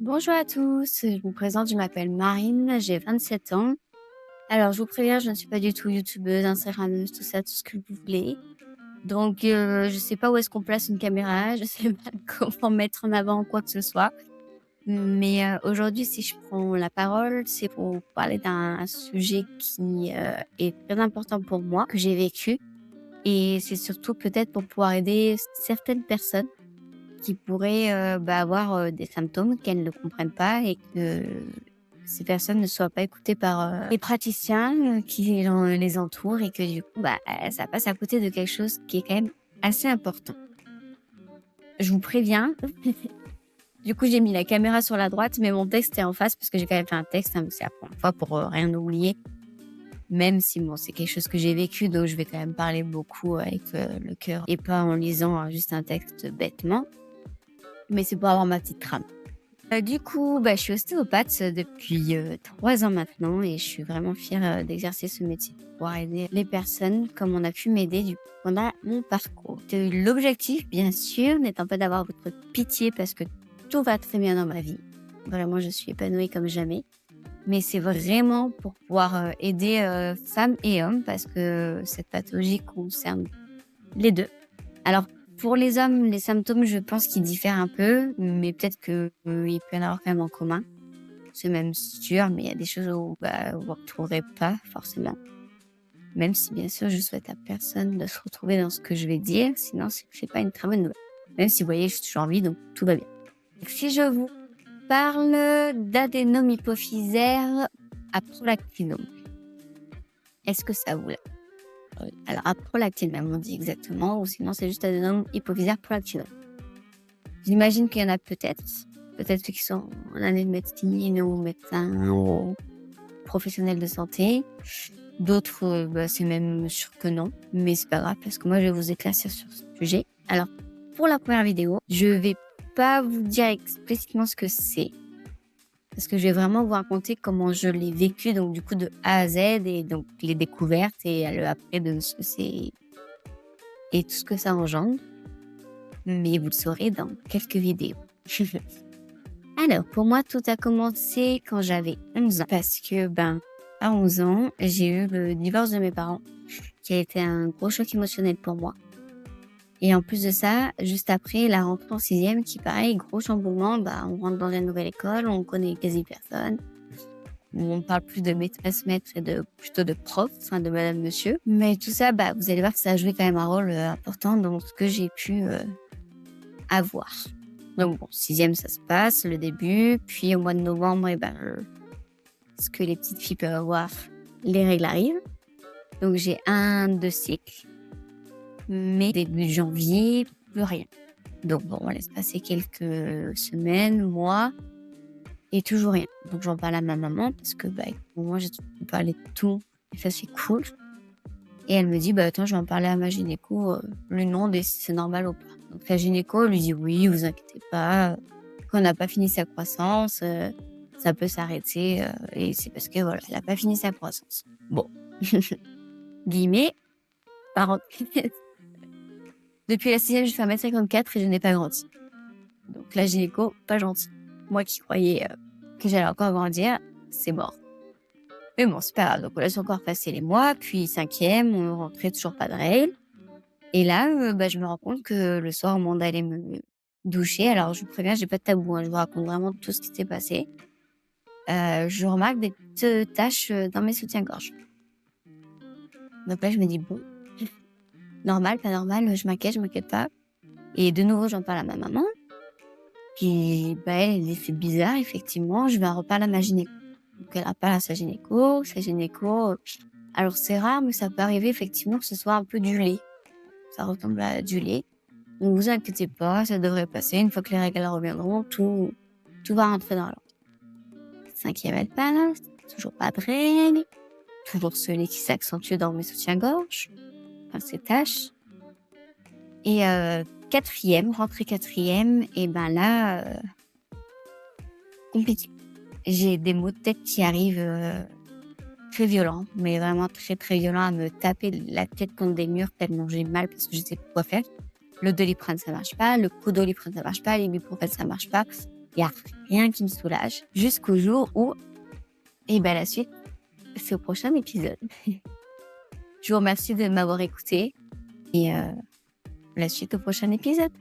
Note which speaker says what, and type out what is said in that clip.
Speaker 1: Bonjour à tous, je me présente, je m'appelle Marine, j'ai 27 ans. Alors, je vous préviens, je ne suis pas du tout youtubeuse, instagrammeuse, tout ça, tout ce que vous voulez. Donc, je sais pas où est-ce qu'on place une caméra, je sais pas comment mettre en avant quoi que ce soit. Mais aujourd'hui, si je prends la parole, c'est pour parler d'un sujet qui est très important pour moi, que j'ai vécu. Et c'est surtout peut-être pour pouvoir aider certaines personnes qui pourraient, avoir, des symptômes qu'elles ne comprennent pas et que ces personnes ne soient pas écoutées par, les praticiens, les entourent et que du coup, ça passe à côté de quelque chose qui est quand même assez important. Je vous préviens, du coup, j'ai mis la caméra sur la droite, mais mon texte est en face parce que j'ai quand même fait un texte, hein, c'est la première fois pour, rien oublier. Même si bon, c'est quelque chose que j'ai vécu, donc je vais quand même parler beaucoup avec, le cœur et pas en lisant, juste un texte bêtement, mais c'est pour avoir ma petite trame. Du coup, je suis ostéopathe depuis 3 ans maintenant et je suis vraiment fière d'exercer ce métier, pour pouvoir aider les personnes comme on a pu m'aider du coup pendant mon parcours. L'objectif, bien sûr, n'étant pas d'avoir votre pitié parce que tout va très bien dans ma vie. Vraiment, je suis épanouie comme jamais. Mais c'est vraiment pour pouvoir aider femmes et hommes parce que cette pathologie concerne les deux. Alors, pour les hommes, les symptômes, je pense qu'ils diffèrent un peu, mais peut-être que, il peut y en avoir quand même en commun. C'est même sûr, mais il y a des choses où, vous ne retrouverez pas forcément. Même si bien sûr, je souhaite à personne de se retrouver dans ce que je vais dire, sinon c'est pas une très bonne nouvelle. Même si vous voyez, je suis toujours en vie, donc tout va bien. Donc, si je vous parle d'adénome hypophysaire à prolactinome, est-ce que ça vous alors à prolactine même on dit exactement, ou sinon c'est juste adénome hypophysaire prolactinome. J'imagine qu'il y en a peut-être ceux qui sont en année de médecine ou médecins ou professionnels de santé. D'autres, c'est même sûr que non, mais c'est pas grave parce que moi je vais vous éclaircir sur ce sujet. Alors, pour la première vidéo, je vais pas vous dire explicitement ce que c'est, parce que je vais vraiment vous raconter comment je l'ai vécu, donc du coup de A à Z, et donc les découvertes et le après de ce que c'est et tout ce que ça engendre. Mais vous le saurez dans quelques vidéos. Alors, pour moi, tout a commencé quand j'avais 11 ans. Parce que, à 11 ans, j'ai eu le divorce de mes parents, qui a été un gros choc émotionnel pour moi. Et en plus de ça, juste après, la rentrée en sixième, qui pareil, gros chamboulement, on rentre dans une nouvelle école, on connaît quasi personne. On parle plus de maîtresse, maître et plutôt de prof, enfin de madame, monsieur. Mais tout ça, vous allez voir que ça a joué quand même un rôle important dans ce que j'ai pu avoir. Donc bon, sixième, ça se passe, le début. Puis au mois de novembre, ce que les petites filles peuvent avoir, les règles arrivent. Donc j'ai un, deux cycles. Mais début janvier, plus rien. Donc bon, on laisse passer quelques semaines, mois, et toujours rien. Donc j'en parle à ma maman parce que pour moi, j'ai pu parler de tout. Et ça, c'est cool. Et elle me dit, attends, je vais en parler à ma gynéco, lui demande si c'est normal ou pas. Donc la gynéco lui dit, oui, vous inquiétez pas, quand on n'a pas fini sa croissance, ça peut s'arrêter, et c'est parce que voilà, elle n'a pas fini sa croissance. Bon, guillemets, parenthèse, depuis la sixième, je fais 1,54 m et je n'ai pas grandi. Donc la gynéco, pas gentille. Moi qui croyais que j'allais encore grandir, c'est mort. Mais bon, c'est pas grave. Donc on laisse encore passer les mois, puis cinquième, on rentrait toujours pas de règles. Et là, je me rends compte que le soir, au moment d'aller me doucher, alors je vous préviens, j'ai pas de tabou, hein, je vous raconte vraiment tout ce qui s'est passé. Je remarque des petites taches, dans mes soutiens-gorge. Donc là, je me dis: «Bon, normal, pas normal?» Je m'inquiète pas, et de nouveau, j'en parle à ma maman qui, elle dit: «C'est bizarre, effectivement». Je vais en reparler à ma gynéco. Donc elle en parle à sa gynéco, alors c'est rare, mais ça peut arriver effectivement que ce soit un peu du lait. Ça ressemble à du lait. Ne vous inquiétez pas, ça devrait passer. Une fois que les règles reviendront, tout va rentrer dans l'ordre. Cinquième, elle passe, toujours pas de règles, toujours ce lait qui s'accentue dans mes soutiens-gorge, enfin ces taches. Et quatrième, rentrée quatrième, et là, compliqué. J'ai des maux de tête qui arrivent très violents, mais vraiment très très violents, à me taper la tête contre des murs tellement j'ai mal parce que je sais pas quoi faire. Le Doliprane, ça marche pas, le Codoliprane, ça marche pas, l'ibuprofène, ça marche pas. Il y a rien qui me soulage jusqu'au jour où et ben la suite, c'est au prochain épisode. Je vous remercie de m'avoir écouté et la suite au prochain épisode.